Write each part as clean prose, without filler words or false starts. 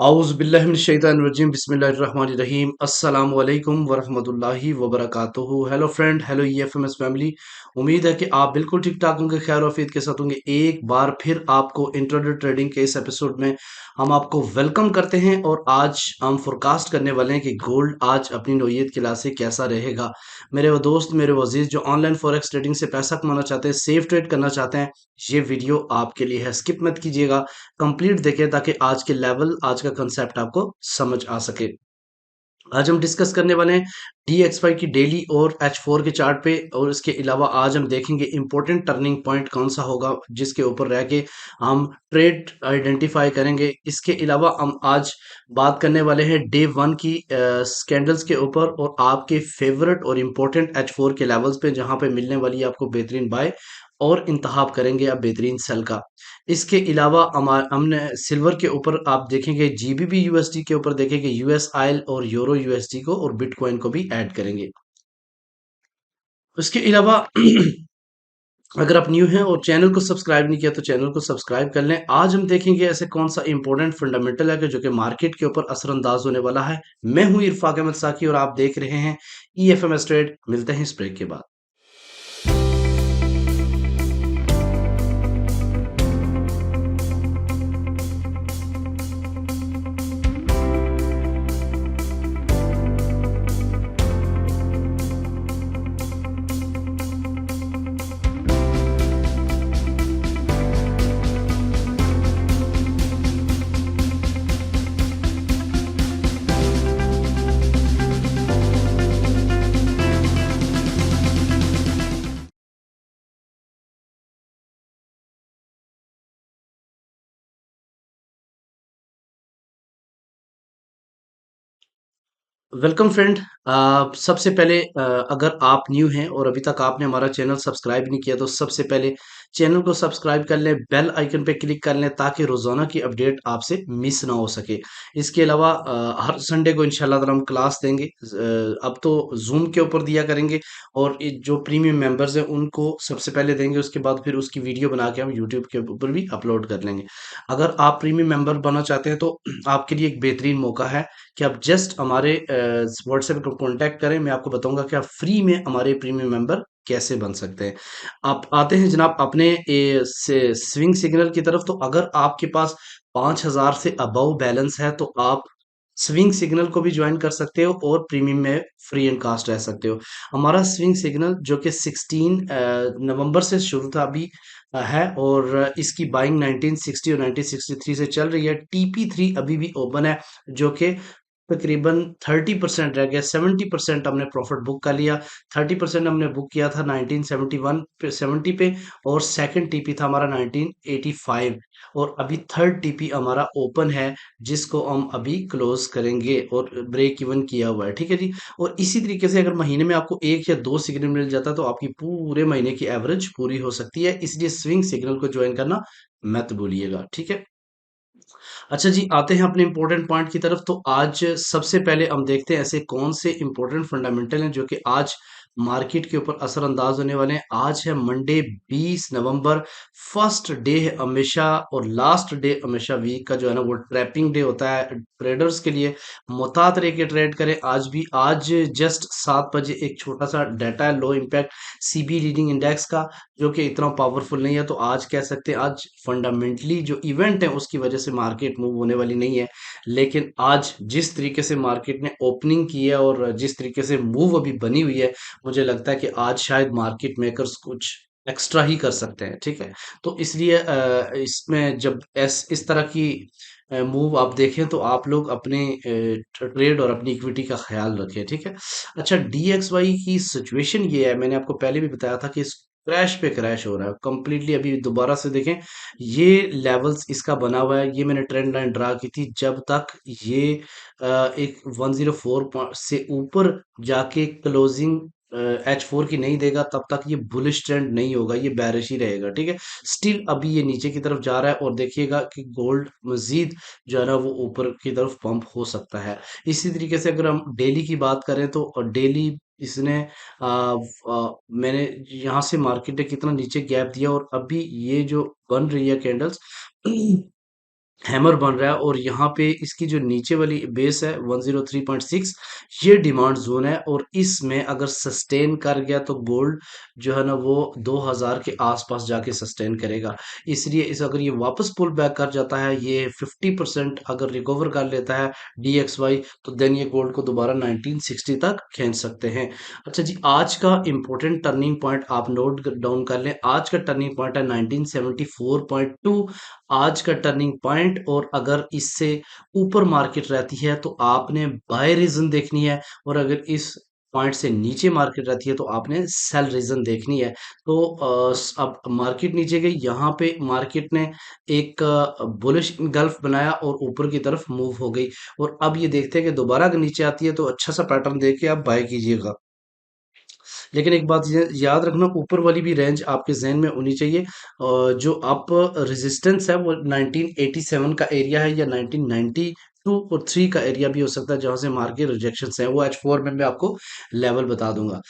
आउज़ुबिल्लाहिमिनश्शैतानिर्रजीम बिस्मिल्लाहिर्रहमानिर्रहीम अस्सलामु अलैकुम वरहमतुल्लाहि वबरकातुहू। Hello friend, hello EFMS family. उम्मीद है कि आप बिल्कुल ठीक-ठाक होंगे, खैर आफियत के साथ होंगे। एक बार फिर आपको इंट्राडे ट्रेडिंग के इस एपिसोड में हम आपको वेलकम करते हैं और आज हम फोरकास्ट करने वाले हैं कि गोल्ड आज अपनी नौयत के लिहाज से कैसा रहेगा। मेरे वो दोस्त, मेरे वो अज़ीज़ जो ऑनलाइन फॉरेक्स ट्रेडिंग से पैसा कमाना चाहते हैं, सेफ ट्रेड करना चाहते हैं, ये वीडियो आपके लिए है। स्किप मत कीजिएगा, कंप्लीट देखें ताकि आज के लेवल, आज का कंसेप्ट आपको समझ आ सके। आज हम डिस्कस करने वाले हैं DXY की डेली और H4 के चार्ट पे, और इसके अलावा आज हम देखेंगे इंपॉर्टेंट टर्निंग पॉइंट कौन सा होगा जिसके ऊपर रह के हम ट्रेड आइडेंटिफाई करेंगे। इसके अलावा हम आज बात करने वाले हैं डे वन की कैंडल्स के ऊपर और आपके फेवरेट और इम्पोर्टेंट H4 के लेवल्स पे जहां पे मिलने वाली है आपको बेहतरीन बाय, और इंतहाब करेंगे अब बेहतरीन सेल का। इसके अलावा हमने सिल्वर के ऊपर आप देखेंगे, जीबीपी यूएसडी के ऊपर देखेंगे, यूएस आयल और यूरो यूएसडी को और बिटकॉइन को भी ऐड करेंगे। उसके अलावा अगर आप न्यू हैं और चैनल को सब्सक्राइब नहीं किया तो चैनल को सब्सक्राइब कर लें। आज हम देखेंगे ऐसे कौन सा इंपॉर्टेंट फंडामेंटल है कि जो कि मार्केट के ऊपर असरअंदाज होने वाला है। मैं हूं इरफाक अहमद साकी और आप देख रहे हैं ईएफएमएस ट्रेड। मिलते हैं इस ब्रेक के बाद। Welcome friend. सबसे पहले अगर आप न्यू हैं और अभी तक आपने हमारा चैनल सब्सक्राइब नहीं किया तो सबसे पहले चैनल को सब्सक्राइब कर लें, बेल आइकन पे क्लिक कर लें ताकि रोजाना की अपडेट आपसे मिस ना हो सके। इसके अलावा हर संडे को इंशाल्लाह ताला हम क्लास देंगे। अब तो जूम के ऊपर दिया करेंगे और जो प्रीमियम मेंबर्स हैं उनको सबसे पहले देंगे, उसके बाद फिर उसकी वीडियो बना के हम यूट्यूब के ऊपर भी अपलोड कर लेंगे। अगर आप प्रीमियम मेंबर बनना चाहते हैं तो आपके लिए एक बेहतरीन मौका है कि आप जस्ट हमारे व्हाट्सएप को कांटेक्ट करें। मैं आपको बताऊंगा कि आप फ्री में हमारे प्रीमियम मेंबर कैसे बन सकते हैं। आप आते हैं जनाब अपने से स्विंग सिग्नल की तरफ। तो अगर आपके पास 5,000 से अबव बैलेंस है तो आप स्विंग सिग्नल को भी ज्वाइन कर सकते हो और प्रीमियम में फ्री एंड कास्ट रह सकते हो। हमारा स्विंग सिग्नल जो कि 16 नवंबर से शुरू था अभी है, और इसकी बाइंग 1960 और 1963 से चल रही है। TP3 अभी भी ओपन है जो कि तकरीबन 30% रह गया। 70% हमने प्रॉफिट बुक कर लिया। 30% हमने बुक किया था 1971 पे, 70 पे, और सेकंड टीपी था हमारा 1985, और अभी थर्ड टीपी हमारा ओपन है जिसको हम अभी क्लोज करेंगे और ब्रेक इवन किया हुआ है। ठीक है जी। और इसी तरीके से अगर महीने में आपको एक या दो सिग्नल मिल जाता है तो आपकी पूरे महीने की एवरेज पूरी हो सकती है। इसलिए स्विंग सिग्नल को ज्वाइन करना मत भूलिएगा। ठीक है। अच्छा जी, आते हैं अपने इंपॉर्टेंट पॉइंट की तरफ। तो आज सबसे पहले हम देखते हैं ऐसे कौन से इंपॉर्टेंट फंडामेंटल हैं जो कि आज मार्केट के ऊपर असरअंदाज होने वाले हैं। आज है मंडे 20 नवंबर। फर्स्ट डे है हमेशा और लास्ट डे हमेशा वीक का जो है ना वो ट्रैपिंग डे होता है ट्रेडर्स के लिए। मुतात रह के ट्रेड करें। आज भी आज जस्ट 7 बजे एक छोटा सा डाटा है, low impact CB leading index का, जो कि इतना पावरफुल नहीं है। तो आज कह सकते हैं आज फंडामेंटली जो इवेंट है उसकी वजह से मार्केट मूव होने वाली नहीं है। लेकिन आज जिस तरीके से मार्केट ने ओपनिंग की है और जिस तरीके से मूव अभी बनी हुई है, मुझे लगता है कि आज शायद मार्केट मेकर्स कुछ एक्स्ट्रा ही कर सकते हैं। ठीक है। तो इसलिए इसमें जब इस तरह की मूव आप देखें तो आप लोग अपने ट्रेड और अपनी इक्विटी का ख्याल रखें। ठीक है। अच्छा, DXY की सिचुएशन ये है, मैंने आपको पहले भी बताया था कि क्रैश पे क्रैश हो रहा है कंप्लीटली। अभी दोबारा से देखें, ये लेवल्स इसका बना हुआ है। ये मैंने ट्रेंड लाइन ड्रा की थी। जब तक ये एक 104 से ऊपर जाके क्लोजिंग H4 की नहीं देगा तब तक ये बुलिश ट्रेंड नहीं होगा, ये बैरिश ही रहेगा। ठीक है। स्टिल अभी ये नीचे की तरफ जा रहा है और देखिएगा कि गोल्ड मजीद जो है ना वो ऊपर की तरफ पंप हो सकता है। इसी तरीके से अगर हम डेली की बात करें तो डेली इसने मैंने यहाँ से मार्केट ने कितना नीचे गैप दिया और अभी ये जो बन रही है कैंडल्स हैमर बन रहा है और यहाँ पे इसकी जो नीचे वाली बेस है 103.6, ये डिमांड जोन है और इसमें अगर सस्टेन कर गया तो गोल्ड जो है ना वो 2000 के आसपास जाके सस्टेन करेगा। इसलिए इस अगर ये वापस पुल बैक कर जाता है, ये 50% अगर रिकवर कर लेता है DXY, तो देन ये गोल्ड को दोबारा 1960 तक खींच सकते हैं। अच्छा जी, आज का इंपॉर्टेंट टर्निंग पॉइंट आप नोट डाउन कर लें। आज का टर्निंग पॉइंट है 1974.2, आज का टर्निंग पॉइंट। और अगर इससे ऊपर मार्केट रहती है तो आपने बाय रीजन देखनी है, और अगर इस पॉइंट से नीचे मार्केट रहती है तो आपने सेल रीजन देखनी है। तो अब मार्केट नीचे गई, यहाँ पे मार्केट ने एक बुलिश गल्फ बनाया और ऊपर की तरफ मूव हो गई। और अब ये देखते हैं कि दोबारा अगर नीचे आती है तो अच्छा सा पैटर्न देख के आप बाय कीजिएगा। लेकिन एक बात ये याद रखना, ऊपर वाली भी रेंज आपके ज़हन में होनी चाहिए। जो आप रेजिस्टेंस है वो 1987 का एरिया है, या 1992 और 3 का एरिया भी हो सकता है, जहाँ से मार्केट रिजेक्शंस हैं। वो H4 में मैं आपको लेवल बता दूंगा।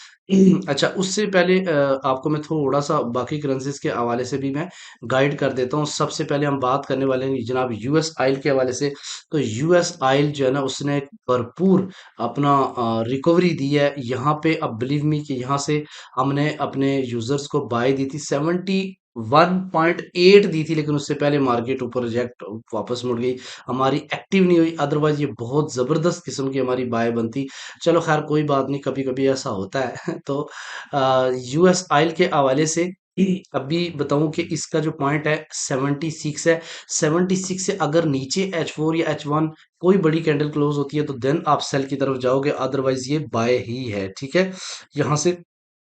अच्छा, उससे पहले आपको मैं थोड़ा सा बाकी करेंसीज के हवाले से भी मैं गाइड कर देता हूँ। सबसे पहले हम बात करने वाले हैं जनाब US ऑयल के हवाले से। तो US ऑयल जो है ना, उसने भरपूर अपना रिकवरी दी है यहाँ पे। अब बिलीव मी कि यहाँ से हमने अपने यूजर्स को बाय दी थी 71.8 दी थी, लेकिन उससे पहले मार्केट ऊपर रिजेक्ट वापस मुड़ गई, हमारी एक्टिव नहीं हुई। अदरवाइज ये बहुत जबरदस्त किस्म की हमारी बाय बनती। चलो खैर कोई बात नहीं, कभी कभी ऐसा होता है। तो US ऑयल के हवाले से अभी बताऊं कि इसका जो पॉइंट है 76 है। 76 से अगर नीचे H4 या H1 कोई बड़ी कैंडल क्लोज होती है तो देन आप सेल की तरफ जाओगे, अदरवाइज ये बाय ही है। ठीक है, यहाँ से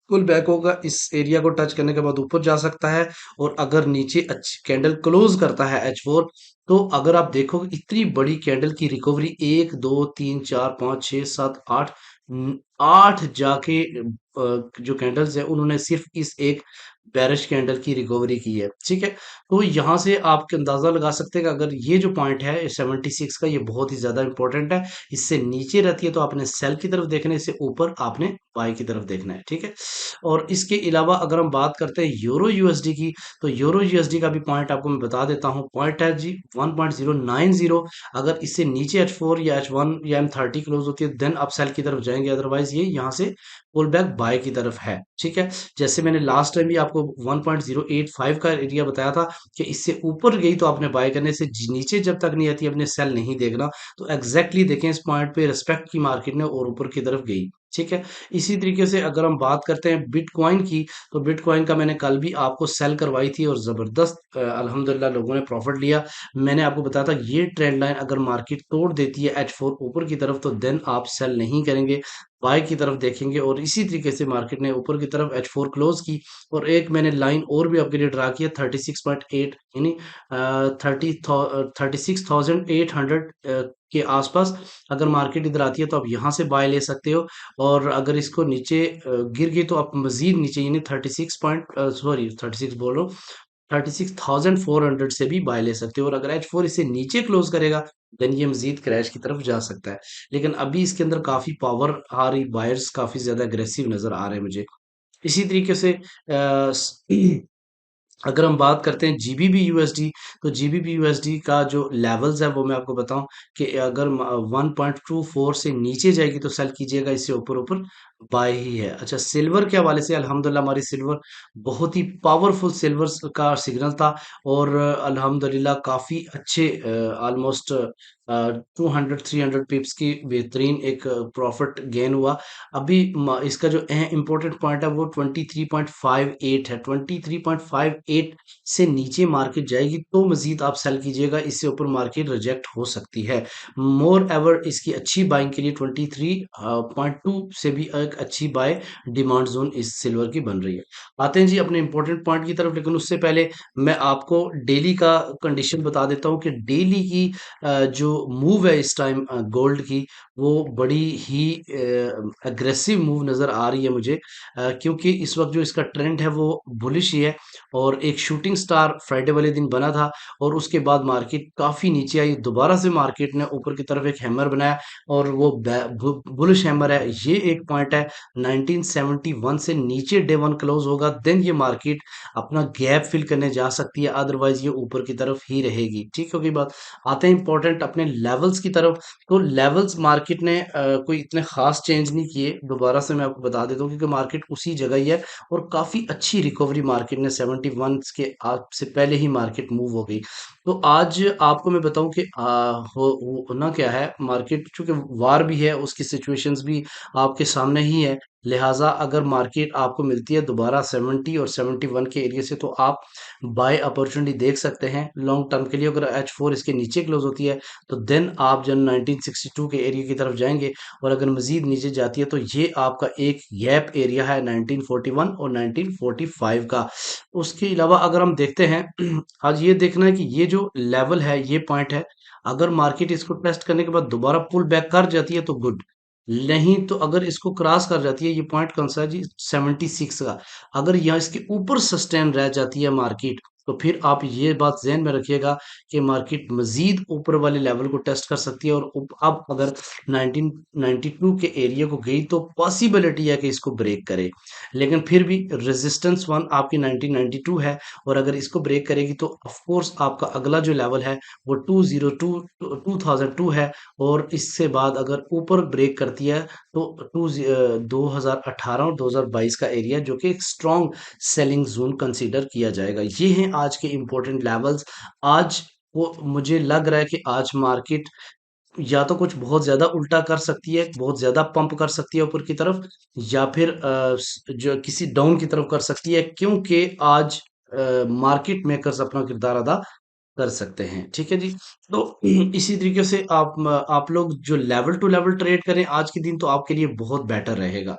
पुल बैक होगा, इस एरिया को टच करने के बाद ऊपर जा सकता है। और अगर नीचे अच्छी कैंडल क्लोज करता है H4, तो अगर आप देखोगे इतनी बड़ी कैंडल की रिकवरी, 1 2 3 4 5 6 7 8, 8 जाके जो कैंडल्स है उन्होंने सिर्फ इस एक बेरिश कैंडल की रिकवरी की है। ठीक है, तो यहाँ से आप अंदाजा लगा सकते हैं कि अगर ये जो पॉइंट है 76 का, ये बहुत ही ज्यादा इंपॉर्टेंट है। इससे नीचे रहती है तो आपने सेल की तरफ देखना है, इससे ऊपर आपने बाय की तरफ देखना है। ठीक है, और इसके अलावा अगर हम बात करते हैं यूरो यूएसडी की, तो यूरो यूएसडी का भी पॉइंट आपको मैं बता देता हूँ। पॉइंट है जी 1.090। अगर इससे नीचे H4 या H1 या M30 क्लोज होती है देन आप सेल की तरफ जाएंगे, अदरवाइज ये यहाँ से पुल बैक बाय की तरफ है। ठीक है, जैसे मैंने लास्ट टाइम भी आपको 1.085 का एरिया बताया था कि इससे ऊपर गई तो आपने बाय करने से, नीचे जब तक नहीं आती अपने सेल नहीं देखना। तो एग्जैक्टली देखें इस पॉइंट पे रिस्पेक्ट की मार्केट ने और ऊपर की तरफ गई। ठीक है, इसी तरीके से अगर हम बात करते हैं बिटकॉइन की, तो बिटकॉइन का मैंने कल भी आपको सेल करवाई थी और जबरदस्त अल्हम्दुलिल्लाह लोगों ने प्रॉफिट लिया। मैंने आपको बताया था ये ट्रेंड लाइन अगर मार्केट तोड़ देती है H4 ऊपर की तरफ, तो देन आप सेल नहीं करेंगे, बाय की तरफ देखेंगे। और इसी तरीके से मार्केट ने ऊपर की तरफ H4 क्लोज की। और एक मैंने लाइन और भी आपके लिए ड्रा किया 36.8, यानी 36,800 के आसपास। अगर मार्केट इधर आती है तो आप यहाँ से बाय ले सकते हो। और अगर इसको नीचे गिर गई तो आप मजीद नीचे, यानी 36 बोल रहा हूँ, 36,400 से भी बाय ले सकते हो। और अगर H4 इसे नीचे क्लोज करेगा देन ये मजीद क्रैश की तरफ जा सकता है। लेकिन अभी इसके अंदर काफी पावर आ रही, बायर्स काफी ज्यादा अग्रेसिव नजर आ रहे हैं मुझे। इसी तरीके से अगर हम बात करते हैं जीबीबी यूएसडी, तो जीबीबी यूएसडी का जो लेवल्स है वो मैं आपको बताऊं कि अगर 1.24 से नीचे जाएगी तो सेल कीजिएगा, इससे ऊपर ऊपर बाय ही है। अच्छा, सिल्वर के हवाले से अल्हम्दुलिल्लाह हमारी सिल्वर बहुत ही पावरफुल सिल्वर का सिग्नल था। और अल्हम्दुलिल्लाह काफ़ी अच्छे ऑलमोस्ट 200-300 पिप्स की बेहतरीन एक प्रॉफिट गेन हुआ। अभी इसका जो इम्पोर्टेंट पॉइंट है वो 23.58 है। 23.58 से नीचे मार्केट जाएगी तो मजीद आप सेल कीजिएगा, इससे ऊपर मार्केट रिजेक्ट हो सकती है। मोर एवर इसकी अच्छी बाइंग के लिए 23.2 से भी एक अच्छी बाय डिमांड जोन इस सिल्वर की बन रही है। आते हैं जी अपने इंपॉर्टेंट पॉइंट की तरफ, लेकिन उससे पहले मैं आपको डेली का कंडीशन बता देता हूँ कि डेली की जो मूव है इस टाइम गोल्ड की, वो बड़ी ही एग्रेसिव मूव नज़र आ रही है मुझे, क्योंकि इस वक्त जो इसका ट्रेंड है वो बुलिश ही है। और एक शूटिंग स्टार फ्राइडे वाले दिन बना था और उसके बाद मार्केट काफ़ी नीचे आई, दोबारा से मार्केट ने ऊपर की तरफ एक हैमर बनाया और वो बुलिश हैमर है। ये एक पॉइंट है, 1971 से नीचे डे वन क्लोज होगा, देन ये मार्केट अपना गैप फिल करने जा सकती है, अदरवाइज ये ऊपर की तरफ ही रहेगी। ठीक होगी बात। आते हैं इंपॉर्टेंट अपने लेवल्स की तरफ। तो लेवल्स मार्केट ने कोई इतने खास चेंज नहीं किए, दोबारा से मैं आपको बता देता हूँ, क्योंकि मार्केट उसी जगह ही है और काफी अच्छी रिकवरी मार्केट ने 71 के आज से पहले ही मार्केट मूव हो गई। तो आज आपको मैं बताऊं कि होना क्या है, मार्केट चूंकि वार भी है, उसकी सिचुएशंस भी आपके सामने ही है, लिहाजा अगर मार्केट आपको मिलती है दोबारा 70 और 71 के एरिया से, तो आप बाय अपॉर्चुनिटी देख सकते हैं लॉन्ग टर्म के लिए। अगर H4 इसके नीचे क्लोज होती है तो देन आप जन 1962 के एरिया की तरफ जाएंगे, और अगर मजीद नीचे जाती है तो ये आपका एक गैप एरिया है 1941 और 1945 का। उसके अलावा अगर हम देखते हैं आज ये देखना है कि ये जो लेवल है, ये पॉइंट है, अगर मार्केट इसको टेस्ट करने के बाद दोबारा पुल बैक कर जाती है तो गुड, नहीं तो अगर इसको क्रॉस कर जाती है, ये पॉइंट कौन सा है जी, 76 का, अगर यहाँ इसके ऊपर सस्टेन रह जाती है मार्केट, तो फिर आप ये बात ज़हन में रखिएगा कि मार्केट मजीद ऊपर वाले लेवल को टेस्ट कर सकती है। और अब अगर 1992 के एरिया को गई तो पॉसिबिलिटी है कि इसको ब्रेक करे, लेकिन फिर भी रेजिस्टेंस वन आपकी 1992 है, और अगर इसको ब्रेक करेगी तो ऑफ कोर्स आपका अगला जो लेवल है वो 202 2002 है। और इससे बाद अगर ऊपर ब्रेक करती है तो 2018 और 2022 का एरिया, जो कि एक स्ट्रॉन्ग सेलिंग जोन कंसीडर किया जाएगा। ये हैं आज के इंपॉर्टेंट लेवल्स। आज वो मुझे लग रहा है कि आज मार्केट या तो कुछ बहुत ज्यादा उल्टा कर सकती है, बहुत ज्यादा पंप कर सकती है ऊपर की तरफ, या फिर जो किसी डाउन की तरफ कर सकती है, क्योंकि आज मार्केट मेकर्स अपना किरदार अदा कर सकते हैं। ठीक है जी। तो इसी तरीके से आप लोग जो लेवल टू लेवल ट्रेड करें आज के दिन, तो आपके लिए बहुत बेटर रहेगा।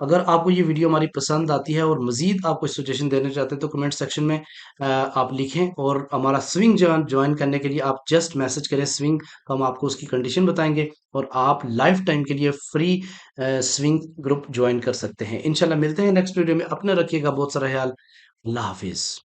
अगर आपको ये वीडियो हमारी पसंद आती है और मजीद आप कोई सजेशन देना चाहते हैं तो कमेंट सेक्शन में आप लिखें, और हमारा स्विंग ज्वाइन करने के लिए आप जस्ट मैसेज करें स्विंग, तो हम आपको उसकी कंडीशन बताएंगे और आप लाइफ टाइम के लिए फ्री स्विंग ग्रुप ज्वाइन कर सकते हैं। इंशाल्लाह मिलते हैं नेक्स्ट वीडियो में। अपना रखिएगा बहुत सारा ख्याल। अल्लाह हाफिज।